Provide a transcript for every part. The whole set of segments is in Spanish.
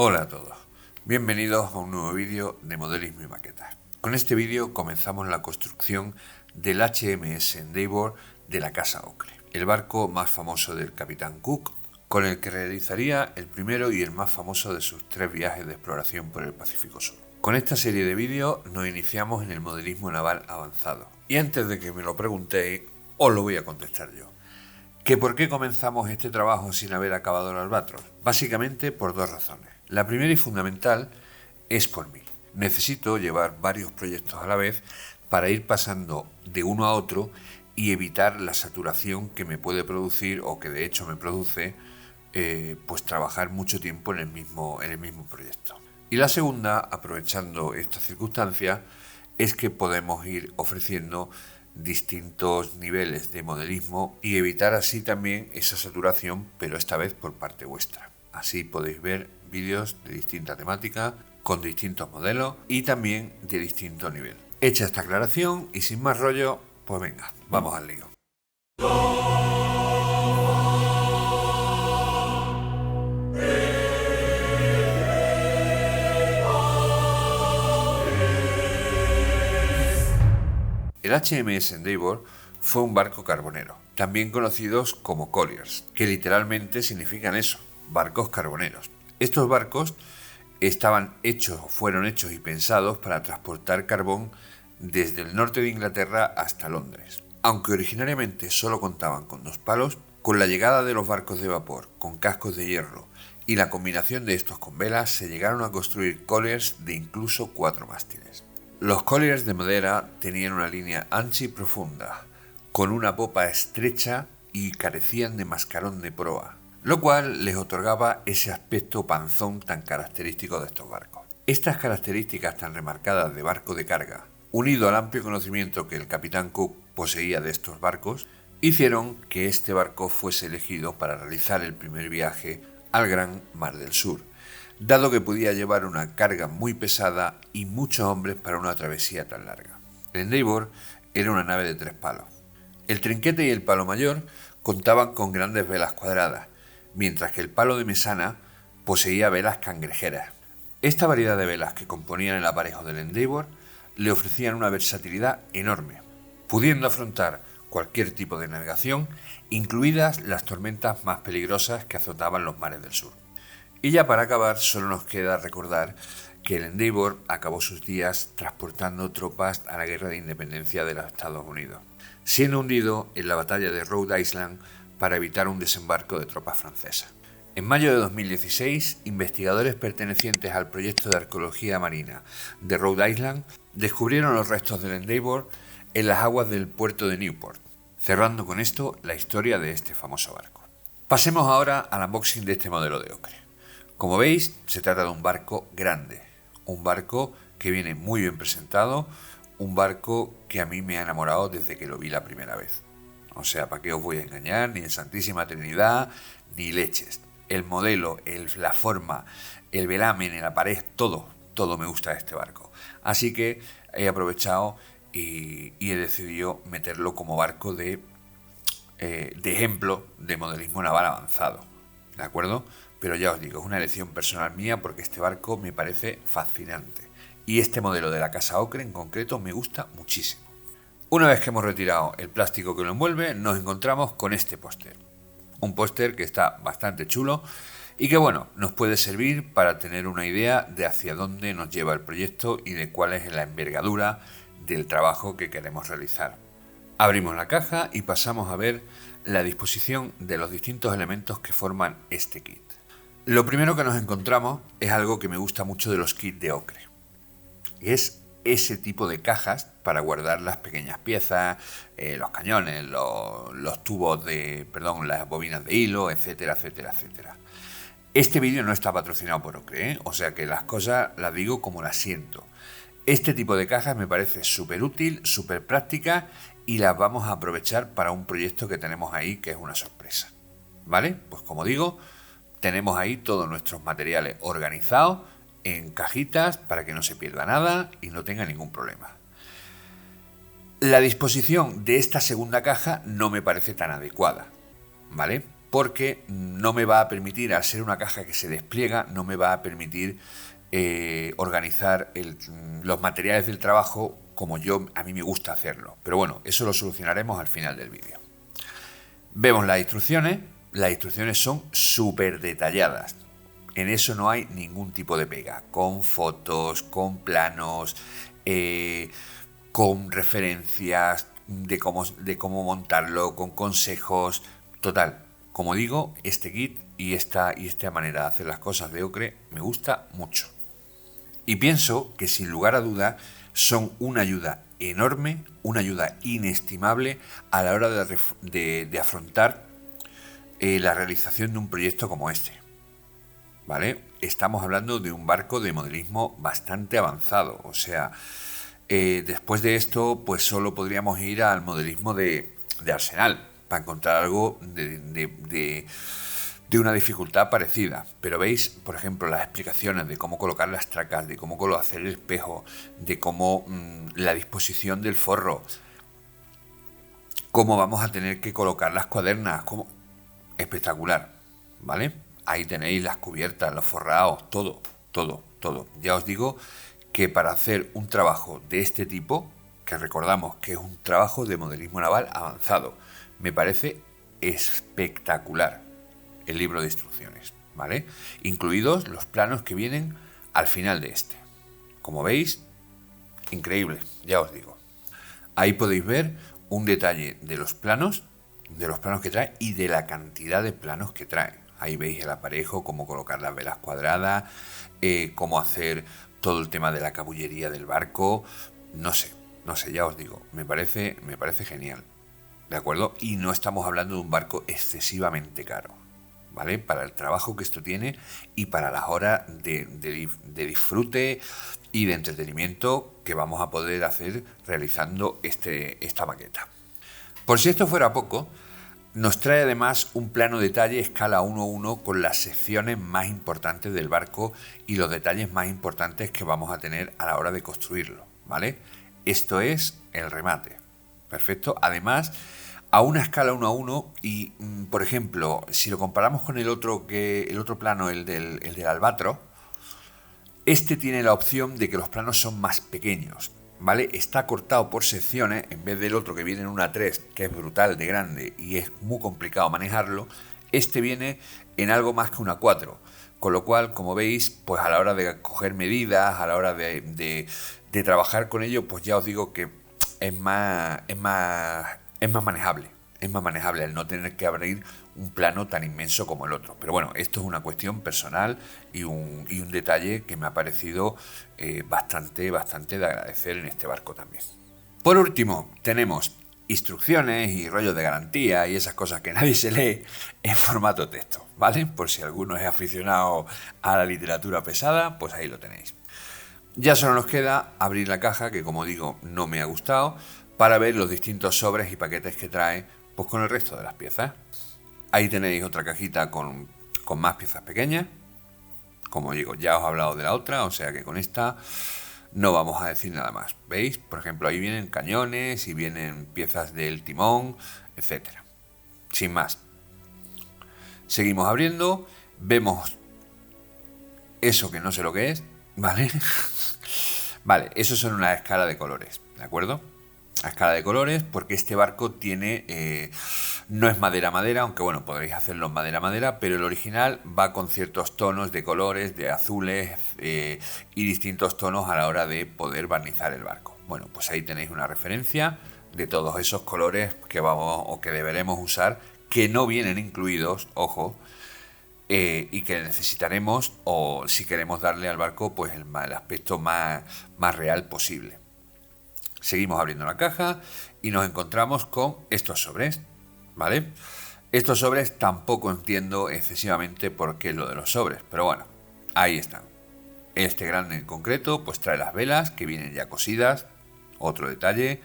Hola a todos, bienvenidos a un nuevo vídeo de modelismo y maquetas. Con este vídeo comenzamos la construcción del HMS Endeavour de la Casa Ocre, el barco más famoso del Capitán Cook, con el que realizaría el primero y el más famoso de sus 3 viajes de exploración por el Pacífico Sur. Con esta serie de vídeos nos iniciamos en el modelismo naval avanzado. Y antes de que me lo preguntéis, os lo voy a contestar yo. ¿Que por qué comenzamos este trabajo sin haber acabado el Albatros? Básicamente por 2 razones. La primera y fundamental es por mí. Necesito llevar varios proyectos a la vez para ir pasando de uno a otro y evitar la saturación que me puede producir, o que de hecho me produce, pues trabajar mucho tiempo en el mismo proyecto. Y la segunda, aprovechando esta circunstancia, es que podemos ir ofreciendo distintos niveles de modelismo y evitar así también esa saturación, pero esta vez por parte vuestra. Así podéis ver vídeos de distinta temática, con distintos modelos y también de distinto nivel. Hecha esta aclaración y sin más rollo, pues venga, vamos al lío. El HMS Endeavour fue un barco carbonero, también conocidos como colliers, que literalmente significan eso, barcos carboneros. Estos barcos fueron hechos y pensados para transportar carbón desde el norte de Inglaterra hasta Londres. Aunque originariamente solo contaban con 2 palos, con la llegada de los barcos de vapor con cascos de hierro y la combinación de estos con velas, se llegaron a construir colliers de incluso 4 mástiles. Los colliers de madera tenían una línea ancha y profunda, con una popa estrecha y carecían de mascarón de proa, lo cual les otorgaba ese aspecto panzón tan característico de estos barcos. Estas características tan remarcadas de barco de carga, unido al amplio conocimiento que el Capitán Cook poseía de estos barcos, hicieron que este barco fuese elegido para realizar el primer viaje al Gran Mar del Sur, dado que podía llevar una carga muy pesada y muchos hombres para una travesía tan larga. El Endeavour era una nave de 3 palos. El trinquete y el palo mayor contaban con grandes velas cuadradas, mientras que el palo de mesana poseía velas cangrejeras. Esta variedad de velas que componían el aparejo del Endeavour le ofrecían una versatilidad enorme, pudiendo afrontar cualquier tipo de navegación, incluidas las tormentas más peligrosas que azotaban los mares del sur. Y ya para acabar, solo nos queda recordar que el Endeavour acabó sus días transportando tropas a la guerra de independencia de los Estados Unidos, siendo hundido en la batalla de Rhode Island para evitar un desembarco de tropas francesas. En mayo de 2016, investigadores pertenecientes al proyecto de arqueología marina de Rhode Island descubrieron los restos del Endeavour en las aguas del puerto de Newport, cerrando con esto la historia de este famoso barco. Pasemos ahora al unboxing de este modelo de Ocre. Como veis, se trata de un barco grande, un barco que viene muy bien presentado, un barco que a mí me ha enamorado desde que lo vi la primera vez. O sea, ¿para qué os voy a engañar? Ni en Santísima Trinidad, ni leches. El modelo, la forma, el velamen, en la pared, todo me gusta de este barco. Así que he aprovechado y he decidido meterlo como barco de ejemplo de modelismo naval avanzado. ¿De acuerdo? Pero ya os digo, es una elección personal mía porque este barco me parece fascinante. Y este modelo de la Casa Ocre en concreto me gusta muchísimo. Una vez que hemos retirado el plástico que lo envuelve, nos encontramos con este póster. Un póster que está bastante chulo y que bueno, nos puede servir para tener una idea de hacia dónde nos lleva el proyecto y de cuál es la envergadura del trabajo que queremos realizar. Abrimos la caja y pasamos a ver la disposición de los distintos elementos que forman este kit. Lo primero que nos encontramos es algo que me gusta mucho de los kits de Ocre. Es ese tipo de cajas para guardar las pequeñas piezas, los cañones, los tubos las bobinas de hilo, etcétera, etcétera, etcétera. Este vídeo no está patrocinado por Ocre, o sea que las cosas las digo como las siento. Este tipo de cajas me parece súper útil, súper práctica y las vamos a aprovechar para un proyecto que tenemos ahí que es una sorpresa. ¿Vale? Pues como digo, tenemos ahí todos nuestros materiales organizados en cajitas para que no se pierda nada y no tenga ningún problema. La disposición de esta segunda caja no me parece tan adecuada, ¿vale? porque no me va a permitir, al ser una caja que se despliega, no me va a permitir organizar los materiales del trabajo como a mí me gusta hacerlo. Pero bueno, eso lo solucionaremos al final del vídeo. Vemos las instrucciones son súper detalladas. En eso no hay ningún tipo de pega, con fotos, con planos, con referencias de cómo montarlo, con consejos. Total, como digo, este kit y esta manera de hacer las cosas de Ocre me gusta mucho. Y pienso que sin lugar a duda son una ayuda enorme, una ayuda inestimable a la hora de afrontar la realización de un proyecto como este. ¿Vale? Estamos hablando de un barco de modelismo bastante avanzado. O sea, después de esto, pues solo podríamos ir al modelismo de Arsenal para encontrar algo de una dificultad parecida. Pero veis, por ejemplo, las explicaciones de cómo colocar las tracas, de cómo hacer el espejo, de cómo la disposición del forro, cómo vamos a tener que colocar las cuadernas, espectacular, ¿vale? Ahí tenéis las cubiertas, los forrados, todo. Ya os digo que para hacer un trabajo de este tipo, que recordamos que es un trabajo de modelismo naval avanzado, me parece espectacular el libro de instrucciones, ¿vale? Incluidos los planos que vienen al final de este. Como veis, increíble, ya os digo. Ahí podéis ver un detalle de los planos que trae y de la cantidad de planos que trae. Ahí veis el aparejo, cómo colocar las velas cuadradas, cómo hacer todo el tema de la cabullería del barco. No sé, ya os digo, me parece genial, ¿de acuerdo? Y no estamos hablando de un barco excesivamente caro, ¿vale? Para el trabajo que esto tiene y para las horas de disfrute y de entretenimiento que vamos a poder hacer realizando esta maqueta. Por si esto fuera poco, nos trae además un plano detalle escala 1:1 con las secciones más importantes del barco y los detalles más importantes que vamos a tener a la hora de construirlo, ¿vale? Esto es el remate. Perfecto. Además, a una escala 1:1 y, por ejemplo, si lo comparamos con el otro plano, el del Albatros, este tiene la opción de que los planos son más pequeños, ¿vale? Está cortado por secciones, en vez del otro que viene en una 3, que es brutal de grande y es muy complicado manejarlo. Este viene en algo más que una 4, con lo cual, como veis, pues a la hora de coger medidas, a la hora de trabajar con ello, pues ya os digo que es más manejable. Es más manejable el no tener que abrir un plano tan inmenso como el otro. Pero bueno, esto es una cuestión personal y un detalle que me ha parecido bastante de agradecer en este barco también. Por último, tenemos instrucciones y rollos de garantía y esas cosas que nadie se lee en formato texto, ¿vale? Por si alguno es aficionado a la literatura pesada, pues ahí lo tenéis. Ya solo nos queda abrir la caja, que como digo, no me ha gustado, para ver los distintos sobres y paquetes que trae, pues con el resto de las piezas. Ahí tenéis otra cajita con más piezas pequeñas. Como digo, ya os he hablado de la otra, o sea que con esta no vamos a decir nada más. ¿Veis? Por ejemplo, ahí vienen cañones y vienen piezas del timón, etcétera. Sin más. Seguimos abriendo, vemos eso que no sé lo que es, ¿vale? Vale, eso son una escala de colores, ¿de acuerdo? A escala de colores, porque este barco tiene, no es madera, aunque bueno, podréis hacerlo en madera, pero el original va con ciertos tonos de colores, de azules y distintos tonos a la hora de poder barnizar el barco. Bueno, pues ahí tenéis una referencia de todos esos colores que vamos o que deberemos usar, que no vienen incluidos, ojo, y que necesitaremos o si queremos darle al barco pues el aspecto más real posible. Seguimos abriendo la caja y nos encontramos con estos sobres, ¿vale? Estos sobres tampoco entiendo excesivamente por qué lo de los sobres, pero bueno, ahí están. Este grande en concreto pues trae las velas que vienen ya cosidas, otro detalle,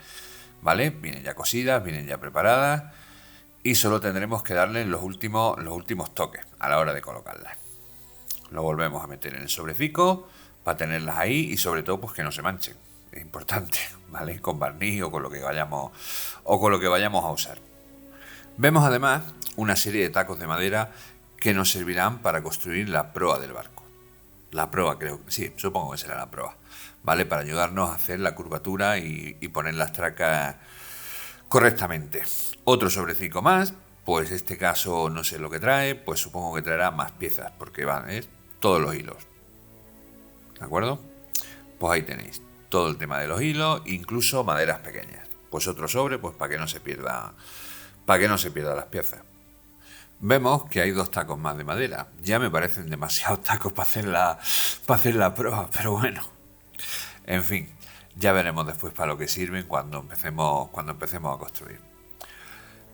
¿vale? Vienen ya cosidas, vienen ya preparadas y solo tendremos que darle los últimos toques a la hora de colocarlas. Lo volvemos a meter en el sobrecico para tenerlas ahí y sobre todo pues que no se manchen. Es importante, ¿vale? Con barniz o con lo que vayamos a usar. Vemos además una serie de tacos de madera que nos servirán para construir la proa del barco. La proa, creo que sí, supongo que será la proa, ¿vale? Para ayudarnos a hacer la curvatura y poner las tracas correctamente. Otro sobrecito más, pues este caso no sé lo que trae, pues supongo que traerá más piezas, porque van, todos los hilos. ¿De acuerdo? Pues ahí tenéis todo el tema de los hilos, incluso maderas pequeñas. Pues otro sobre, pues para que no se pierda, las piezas. Vemos que hay 2 tacos más de madera. Ya me parecen demasiados tacos para hacer la prueba, pero bueno. En fin, ya veremos después para lo que sirven cuando empecemos a construir.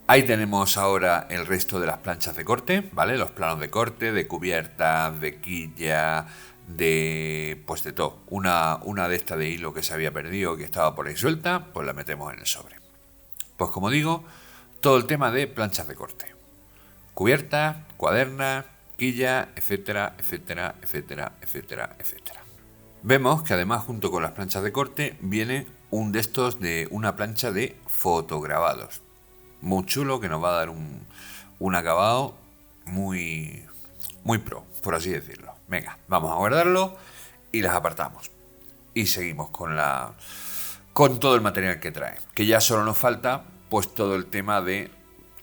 Ahí tenemos ahora el resto de las planchas de corte, ¿vale? Los planos de corte, de cubierta, de quilla, pues de todo. Una de estas de hilo que se había perdido, que estaba por ahí suelta, pues la metemos en el sobre. Pues como digo, todo el tema de planchas de corte. Cubierta, cuaderna, quilla, etcétera, etcétera, etcétera, etcétera, etcétera. Vemos que además junto con las planchas de corte viene un de estos de una plancha de fotograbados. Muy chulo, que nos va a dar un acabado muy pro, por así decirlo. Venga, vamos a guardarlo y las apartamos. Y seguimos con todo el material que trae. Que ya solo nos falta pues todo el tema de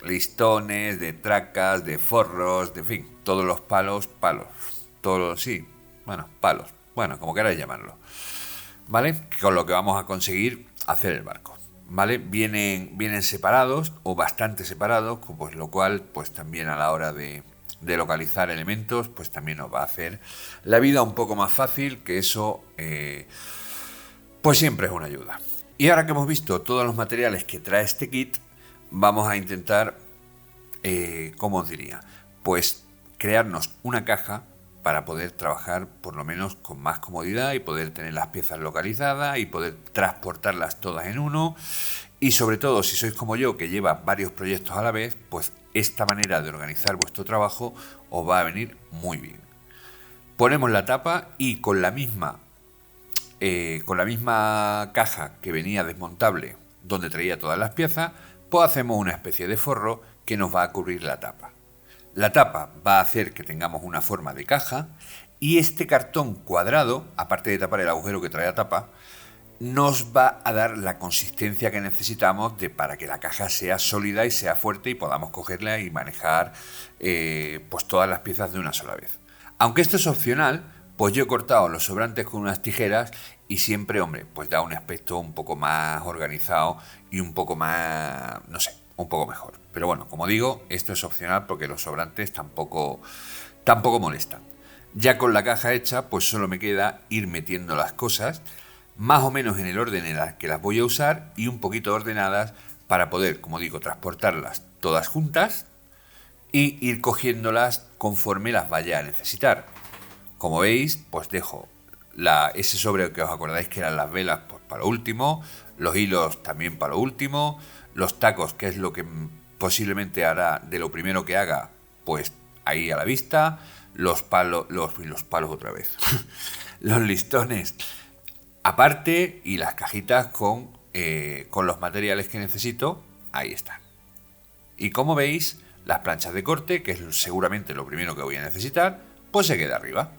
listones, de tracas, de forros, de fin, todos los palos, palos, bueno, como queráis llamarlo, ¿vale? Con lo que vamos a conseguir hacer el barco, ¿vale? Vienen separados o bastante separados, pues lo cual, pues también a la hora de localizar elementos, pues también nos va a hacer la vida un poco más fácil, que eso, pues siempre es una ayuda. Y ahora que hemos visto todos los materiales que trae este kit, vamos a intentar, ¿cómo os diría? Pues crearnos una caja para poder trabajar por lo menos con más comodidad y poder tener las piezas localizadas y poder transportarlas todas en uno. Y sobre todo, si sois como yo, que lleva varios proyectos a la vez, pues esta manera de organizar vuestro trabajo os va a venir muy bien. Ponemos la tapa y con la misma caja que venía desmontable, donde traía todas las piezas, pues hacemos una especie de forro que nos va a cubrir la tapa. La tapa va a hacer que tengamos una forma de caja y este cartón cuadrado, aparte de tapar el agujero que trae la tapa, nos va a dar la consistencia que necesitamos para que la caja sea sólida y sea fuerte y podamos cogerla y manejar pues todas las piezas de una sola vez. Aunque esto es opcional, pues yo he cortado los sobrantes con unas tijeras y siempre, hombre, pues da un aspecto un poco más organizado y un poco más, no sé, un poco mejor. Pero bueno, como digo, esto es opcional porque los sobrantes tampoco molestan. Ya con la caja hecha, pues solo me queda ir metiendo las cosas más o menos en el orden en el que las voy a usar y un poquito ordenadas para poder, como digo, transportarlas todas juntas y ir cogiéndolas conforme las vaya a necesitar. Como veis, pues dejo ese sobre que os acordáis que eran las velas, pues para lo último, los hilos también para lo último, los tacos, que es lo que posiblemente hará de lo primero que haga, pues ahí a la vista, los palos otra vez, los listones aparte y las cajitas con los materiales que necesito, ahí están. Y como veis, las planchas de corte, que es seguramente lo primero que voy a necesitar, pues se queda arriba.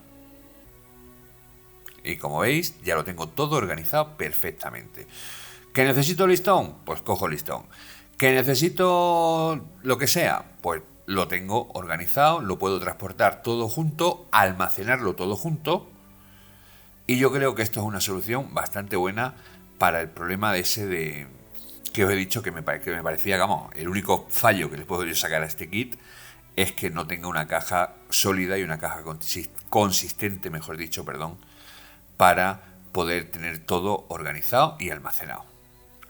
Y como veis, ya lo tengo todo organizado perfectamente. ¿Que necesito listón? Pues cojo listón. ¿Que necesito lo que sea? Pues lo tengo organizado, lo puedo transportar todo junto, almacenarlo todo junto. Y yo creo que esto es una solución bastante buena para el problema ese que os he dicho que me parecía, vamos, el único fallo que le puedo yo sacar a este kit es que no tenga una caja sólida y una caja consistente, mejor dicho, para poder tener todo organizado y almacenado.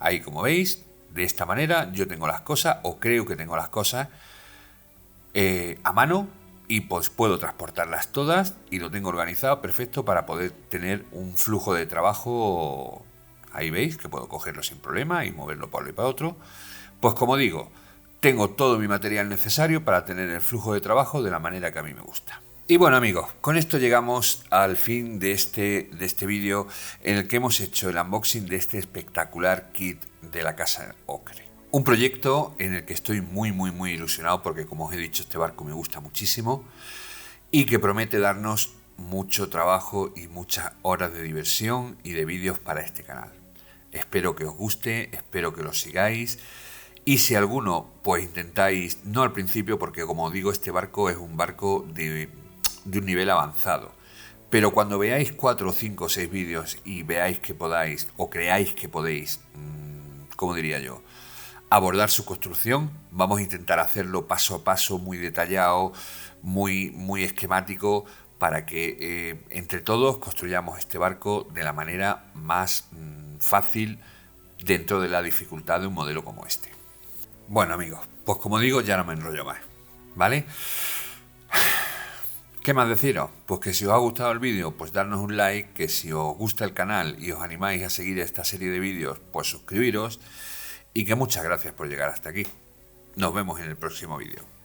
Ahí, como veis, de esta manera yo tengo las cosas, o creo que tengo las cosas a mano, y pues puedo transportarlas todas y lo tengo organizado perfecto para poder tener un flujo de trabajo. Ahí veis que puedo cogerlo sin problema y moverlo para un lado y para otro. Pues como digo, tengo todo mi material necesario para tener el flujo de trabajo de la manera que a mí me gusta. Y bueno amigos, con esto llegamos al fin de este vídeo en el que hemos hecho el unboxing de este espectacular kit de la casa Ocre. Un proyecto en el que estoy muy ilusionado porque, como os he dicho, este barco me gusta muchísimo y que promete darnos mucho trabajo y muchas horas de diversión y de vídeos para este canal. Espero que os guste, espero que lo sigáis y si alguno pues intentáis, no al principio porque como digo este barco es un barco de un nivel avanzado, pero cuando veáis 4, 5 o 6 vídeos y veáis que podáis o creáis que podéis, como diría yo, abordar su construcción, vamos a intentar hacerlo paso a paso, muy detallado, muy esquemático, para que entre todos construyamos este barco de la manera más fácil dentro de la dificultad de un modelo como este. Bueno amigos, pues como digo, ya no me enrollo más, ¿vale? ¿Qué más deciros? Pues que si os ha gustado el vídeo, pues darnos un like, que si os gusta el canal y os animáis a seguir esta serie de vídeos, pues suscribiros y que muchas gracias por llegar hasta aquí. Nos vemos en el próximo vídeo.